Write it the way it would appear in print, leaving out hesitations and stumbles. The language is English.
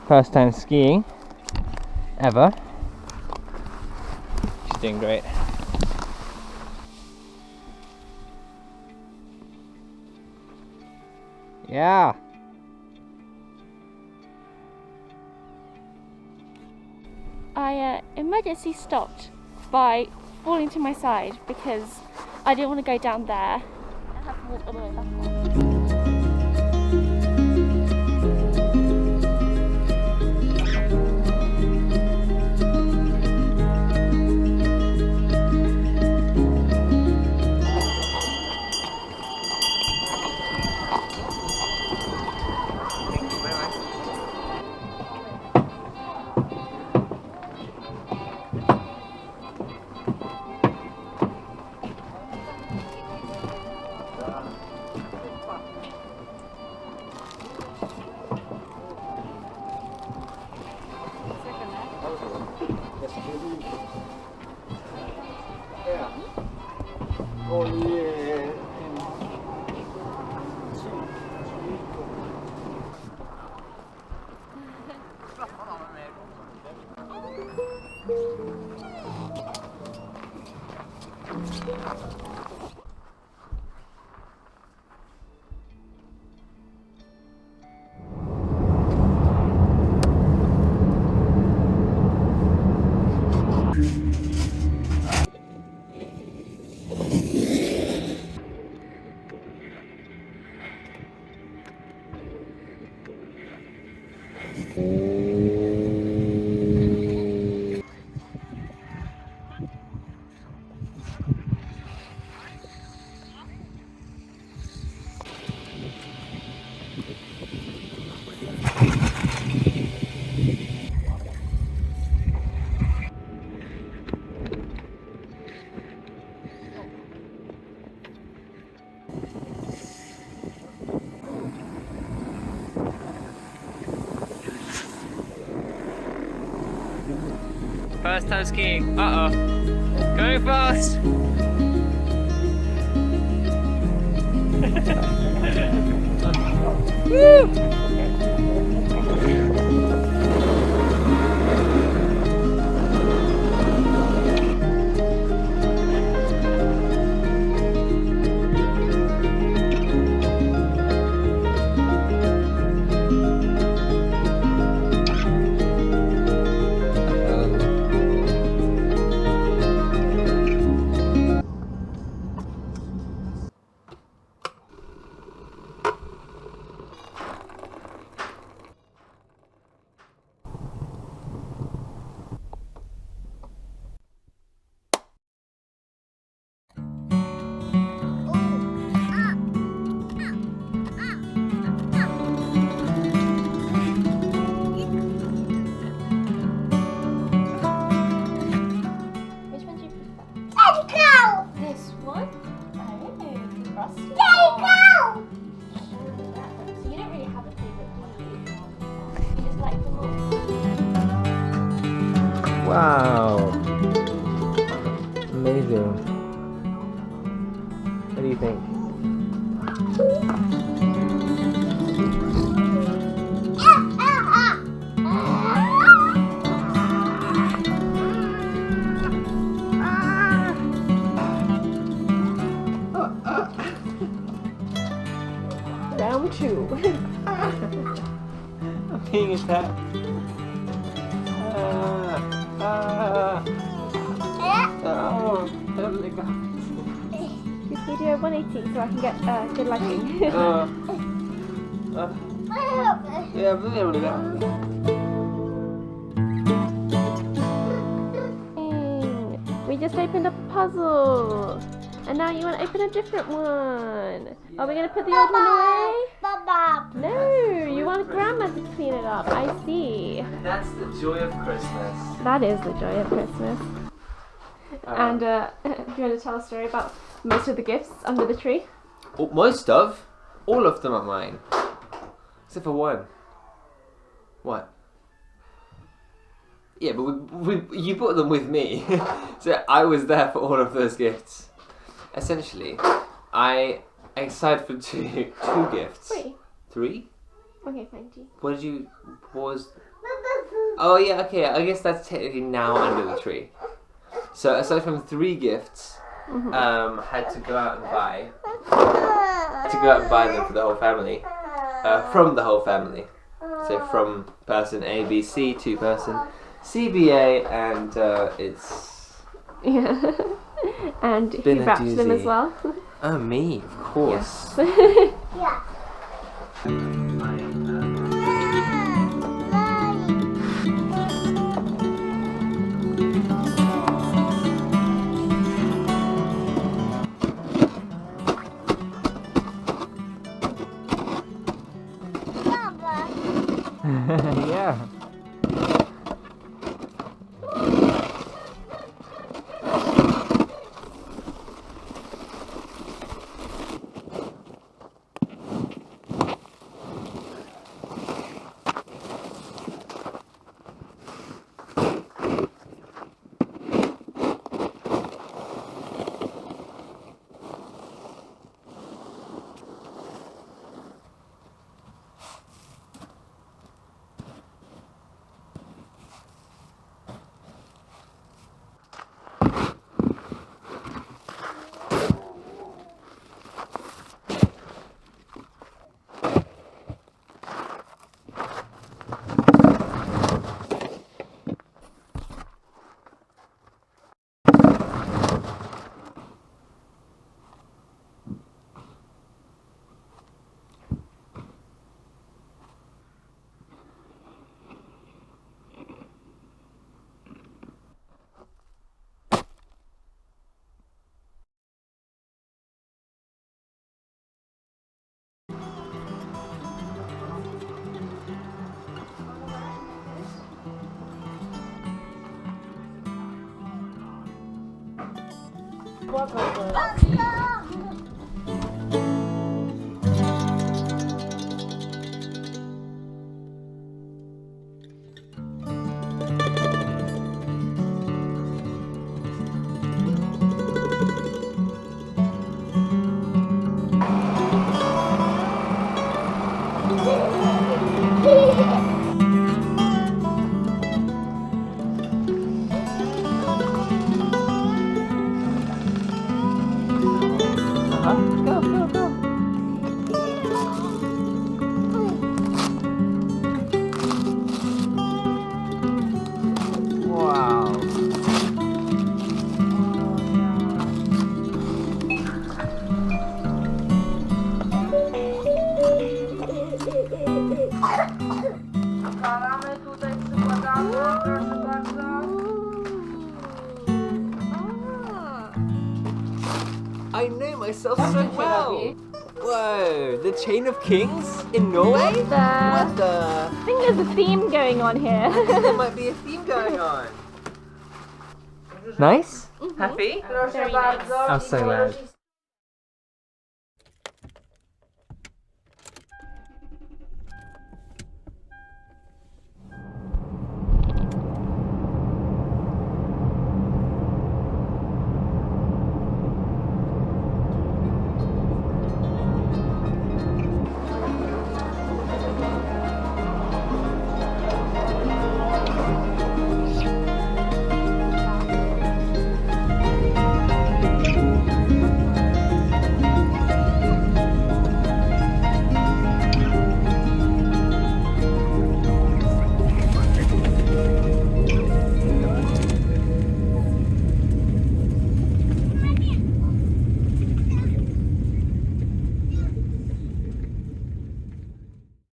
First time skiing ever. She's doing great. Yeah. I emergency stopped by falling to my side because I didn't want to go down there and have to walk all the way back up. First time skiing. Uh-oh. Going fast. Woo! Wow. Amazing. What do you think? Round two. I'm being attacked. Oh, don't let go. This video 180 so I can get good lighting. Yeah, I'm able to We just opened up a puzzle. And now you want to open a different one. Are we going to put the old one away? No, you want Grandma to clean it up. I see. That's the joy of Christmas. That is the joy of Christmas. And do you want to tell a story about most of the gifts under the tree? Oh, most of? All of them are mine. Except for one. What? Yeah, but you brought them with me. So I was there for all of those gifts. Essentially, I decided for two gifts. Three. 3? Okay, fine. Two. What was Oh yeah, okay. I guess that's technically now under the tree. So aside from 3 gifts, had to go out and buy them for the whole family. From the whole family. So from person A, B, C to person C, B, A, and it's Yeah. And who been a wraps them as doozy. well? Oh, me, of course. Yeah. Yeah. Go, go, go. Wow. Karamy tutaj przykładamy, proszę bardzo. I know myself so well. Whoa, the Chain of Kings in Norway? What the? I think there's a theme going on here. I think there might be a theme going on. Nice? Happy? Proszę Very bardzo. I'm so glad.